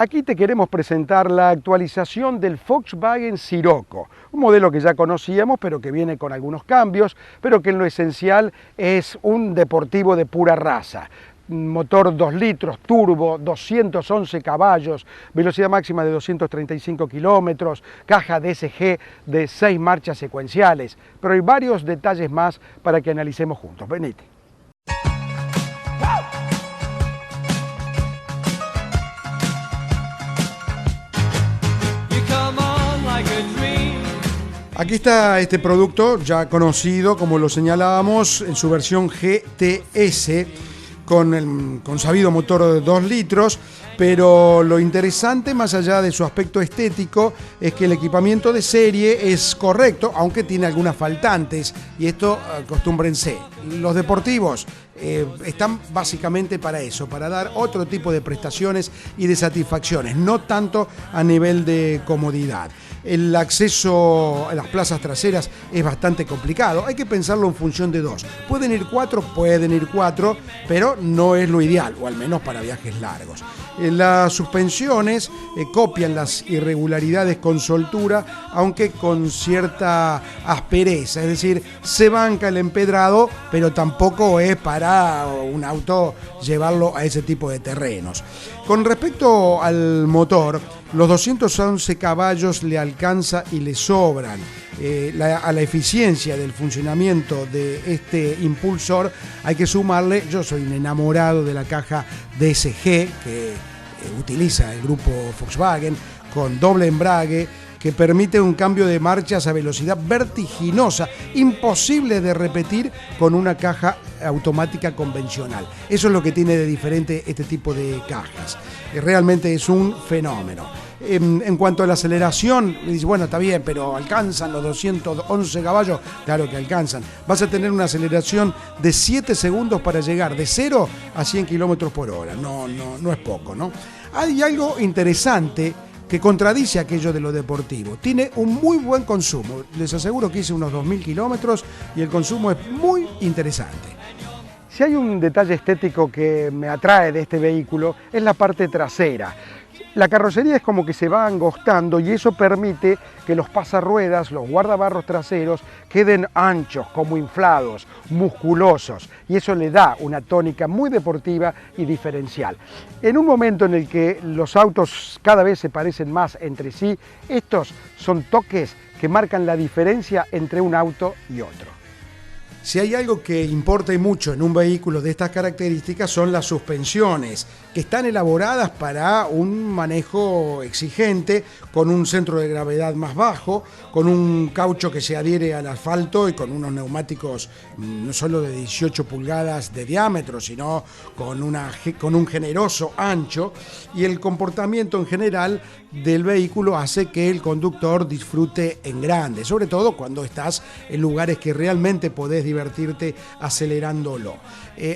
Aquí te queremos presentar la actualización del Volkswagen Scirocco, un modelo que ya conocíamos pero que viene con algunos cambios, pero que en lo esencial es un deportivo de pura raza. Motor 2 litros, turbo, 211 caballos, velocidad máxima de 235 kilómetros, caja DSG de 6 marchas secuenciales, pero hay varios detalles más para que analicemos juntos. Venite. Aquí está este producto ya conocido, como lo señalábamos, en su versión GTS, con el consabido motor de 2 litros, pero lo interesante, más allá de su aspecto estético, es que el equipamiento de serie es correcto, aunque tiene algunas faltantes, y esto acostúmbrense. Los deportivos están básicamente para eso, para dar otro tipo de prestaciones y de satisfacciones, no tanto a nivel de comodidad. El acceso a las plazas traseras es bastante complicado, hay que pensarlo en función de dos. Pueden ir cuatro, pero no es lo ideal, o al menos para viajes largos. Las suspensiones copian las irregularidades con soltura, aunque con cierta aspereza, es decir, se banca el empedrado, pero tampoco es para un auto llevarlo a ese tipo de terrenos. Con respecto al motor, los 211 caballos le alcanza y le sobran. A la eficiencia del funcionamiento de este impulsor hay que sumarle, yo soy un enamorado de la caja DSG que utiliza el grupo Volkswagen, con doble embrague, que permite un cambio de marchas a velocidad vertiginosa, imposible de repetir con una caja automática convencional. Eso es lo que tiene de diferente este tipo de cajas. Realmente es un fenómeno. En cuanto a la aceleración, me dice, bueno, está bien, pero ¿alcanzan los 211 caballos? Claro que alcanzan. Vas a tener una aceleración de 7 segundos para llegar de 0 a 100 kilómetros por hora. No es poco, ¿no? Hay algo interesante que contradice aquello de lo deportivo. Tiene un muy buen consumo. Les aseguro que hice unos 2.000 kilómetros y el consumo es muy interesante. Si hay un detalle estético que me atrae de este vehículo, es la parte trasera. La carrocería es como que se va angostando y eso permite que los pasarruedas, los guardabarros traseros, queden anchos, como inflados, musculosos, y eso le da una tónica muy deportiva y diferencial. En un momento en el que los autos cada vez se parecen más entre sí, estos son toques que marcan la diferencia entre un auto y otro. Si hay algo que importa y mucho en un vehículo de estas características son las suspensiones, que están elaboradas para un manejo exigente, con un centro de gravedad más bajo, con un caucho que se adhiere al asfalto y con unos neumáticos no solo de 18 pulgadas de diámetro, sino con un generoso ancho, y el comportamiento en general del vehículo hace que el conductor disfrute en grande, sobre todo cuando estás en lugares que realmente podés divertirte acelerándolo.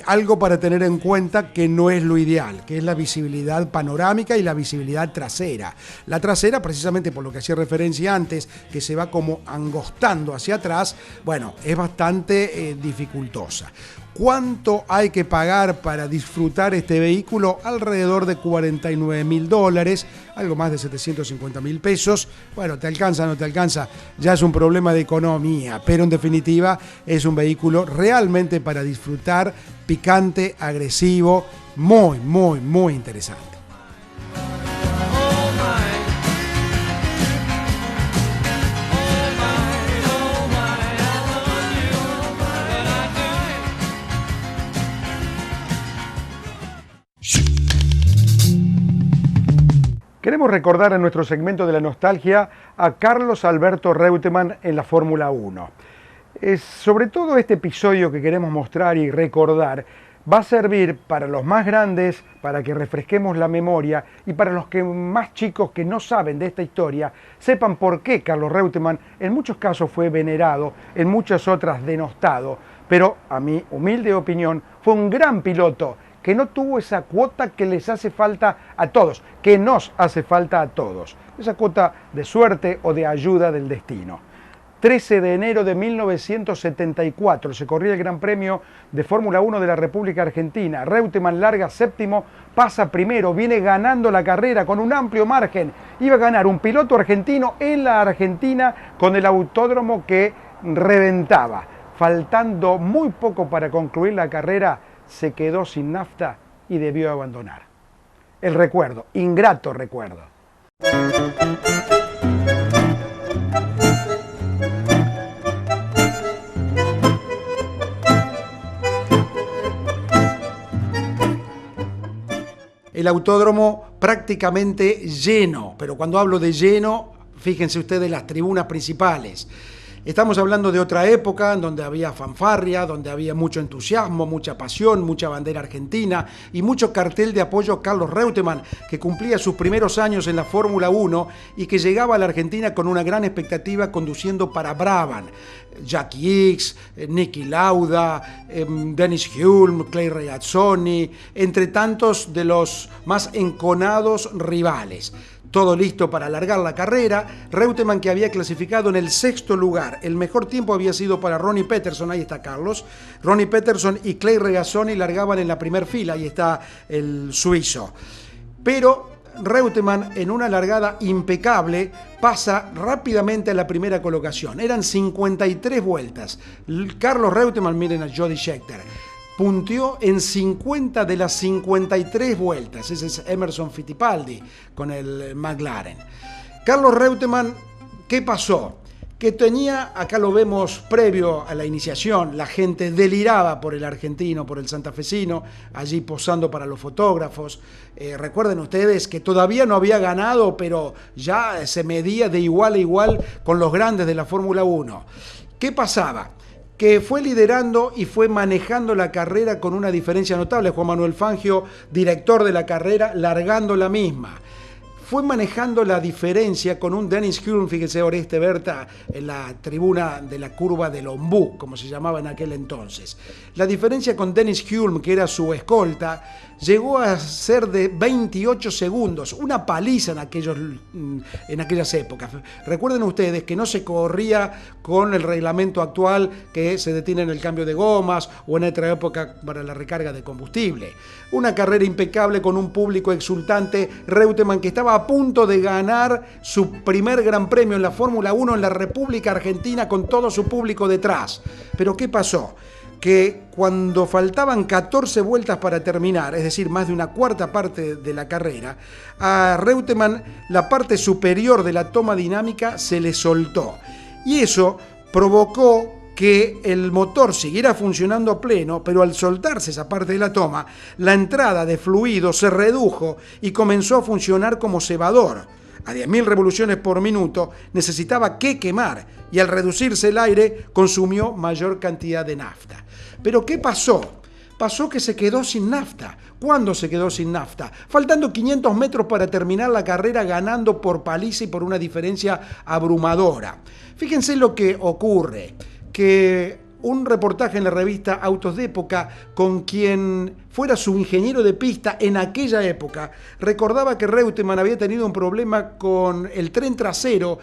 Algo para tener en cuenta que no es lo ideal, que es la visibilidad panorámica y la visibilidad trasera. La trasera, precisamente por lo que hacía referencia antes, que se va como angostando hacia atrás, bueno, es bastante dificultosa. ¿Cuánto hay que pagar para disfrutar este vehículo? Alrededor de $49.000, algo más de 750.000 pesos. Bueno, ¿te alcanza o no te alcanza? Ya es un problema de economía, pero en definitiva es un vehículo realmente para disfrutar, picante, agresivo, muy interesante. Queremos recordar en nuestro segmento de la nostalgia a Carlos Alberto Reutemann en la Fórmula 1. Sobre todo este episodio que queremos mostrar y recordar va a servir para los más grandes, para que refresquemos la memoria, y para los más chicos que no saben de esta historia, sepan por qué Carlos Reutemann en muchos casos fue venerado, en muchas otras denostado, pero a mi humilde opinión fue un gran piloto que no tuvo esa cuota que les hace falta a todos, que nos hace falta a todos, esa cuota de suerte o de ayuda del destino. 13 de enero de 1974 se corría el Gran Premio de Fórmula 1 de la República Argentina. Reutemann larga séptimo, pasa primero, viene ganando la carrera con un amplio margen. Iba a ganar un piloto argentino en la Argentina con el autódromo que reventaba. Faltando muy poco para concluir la carrera, se quedó sin nafta y debió abandonar. El recuerdo, ingrato recuerdo. El autódromo prácticamente lleno, pero cuando hablo de lleno, fíjense ustedes las tribunas principales. Estamos hablando de otra época en donde había fanfarria, donde había mucho entusiasmo, mucha pasión, mucha bandera argentina y mucho cartel de apoyo a Carlos Reutemann, que cumplía sus primeros años en la Fórmula 1 y que llegaba a la Argentina con una gran expectativa conduciendo para Brabham. Jackie Ickx, Niki Lauda, Dennis Hulme, Clay Regazzoni, entre tantos de los más enconados rivales. Todo listo para alargar la carrera. Reutemann, que había clasificado en el 6º lugar. El mejor tiempo había sido para Ronnie Peterson, ahí está Carlos. Ronnie Peterson y Clay Regazzoni largaban en la primera fila, ahí está el suizo. Pero Reutemann, en una largada impecable, pasa rápidamente a la primera colocación. Eran 53 vueltas. Carlos Reutemann, miren a Jody Scheckter, punteó en 50 de las 53 vueltas. Ese es Emerson Fittipaldi con el McLaren. Carlos Reutemann, ¿qué pasó? Que tenía, acá lo vemos previo a la iniciación, la gente deliraba por el argentino, por el santafesino, allí posando para los fotógrafos. Recuerden ustedes que todavía no había ganado, pero ya se medía de igual a igual con los grandes de la Fórmula 1. ¿Qué pasaba? Que fue liderando y fue manejando la carrera con una diferencia notable. Juan Manuel Fangio, director de la carrera, largando la misma. Fue manejando la diferencia con un Dennis Hulme, fíjese Oreste Berta, en la tribuna de la curva del Ombú, como se llamaba en aquel entonces. La diferencia con Dennis Hulme, que era su escolta, llegó a ser de 28 segundos, una paliza en aquellas épocas. Recuerden ustedes que no se corría con el reglamento actual, que se detiene en el cambio de gomas o en otra época para la recarga de combustible. Una carrera impecable con un público exultante. Reutemann, que estaba a punto de ganar su primer gran premio en la Fórmula 1 en la República Argentina con todo su público detrás. Pero ¿qué pasó? Que cuando faltaban 14 vueltas para terminar, es decir, más de una cuarta parte de la carrera, a Reutemann la parte superior de la toma dinámica se le soltó. Y eso provocó que el motor siguiera funcionando a pleno, pero al soltarse esa parte de la toma, la entrada de fluido se redujo y comenzó a funcionar como cebador. A 10.000 revoluciones por minuto necesitaba que quemar y al reducirse el aire consumió mayor cantidad de nafta. ¿Pero qué pasó? Pasó que se quedó sin nafta. ¿Cuándo se quedó sin nafta? Faltando 500 metros para terminar la carrera, ganando por paliza y por una diferencia abrumadora. Fíjense lo que ocurre, que un reportaje en la revista Autos de Época, con quien fuera su ingeniero de pista en aquella época, recordaba que Reutemann había tenido un problema con el tren trasero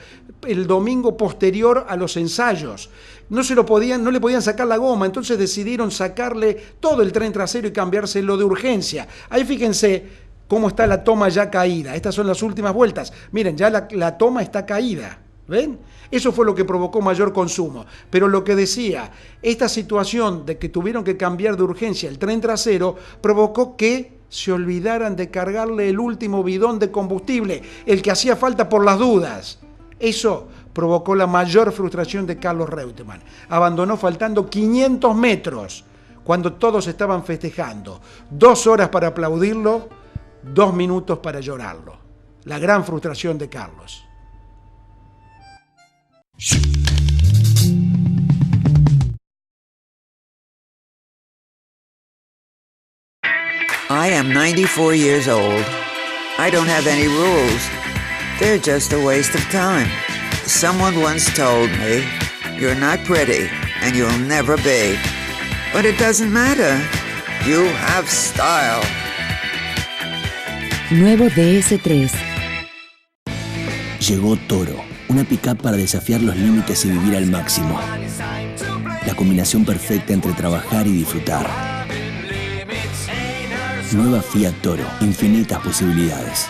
el domingo posterior a los ensayos. No le podían sacar la goma, entonces decidieron sacarle todo el tren trasero y cambiárselo de urgencia. Ahí fíjense cómo está la toma ya caída. Estas son las últimas vueltas. Miren, ya la toma está caída. ¿Ven? Eso fue lo que provocó mayor consumo. Pero lo que decía, esta situación de que tuvieron que cambiar de urgencia el tren trasero provocó que se olvidaran de cargarle el último bidón de combustible, el que hacía falta por las dudas. Eso provocó la mayor frustración de Carlos Reutemann. Abandonó faltando 500 metros cuando todos estaban festejando. 2 horas para aplaudirlo, 2 minutos para llorarlo. La gran frustración de Carlos. I am 94 years old. I don't have any rules. They're just a waste of time. Someone once told me, you're not pretty and you'll never be. But it doesn't matter. You have style. Nuevo DS3. Llegó Toro, Una pick-up para desafiar los límites y vivir al máximo. La combinación perfecta entre trabajar y disfrutar. Nueva Fiat Toro. Infinitas posibilidades.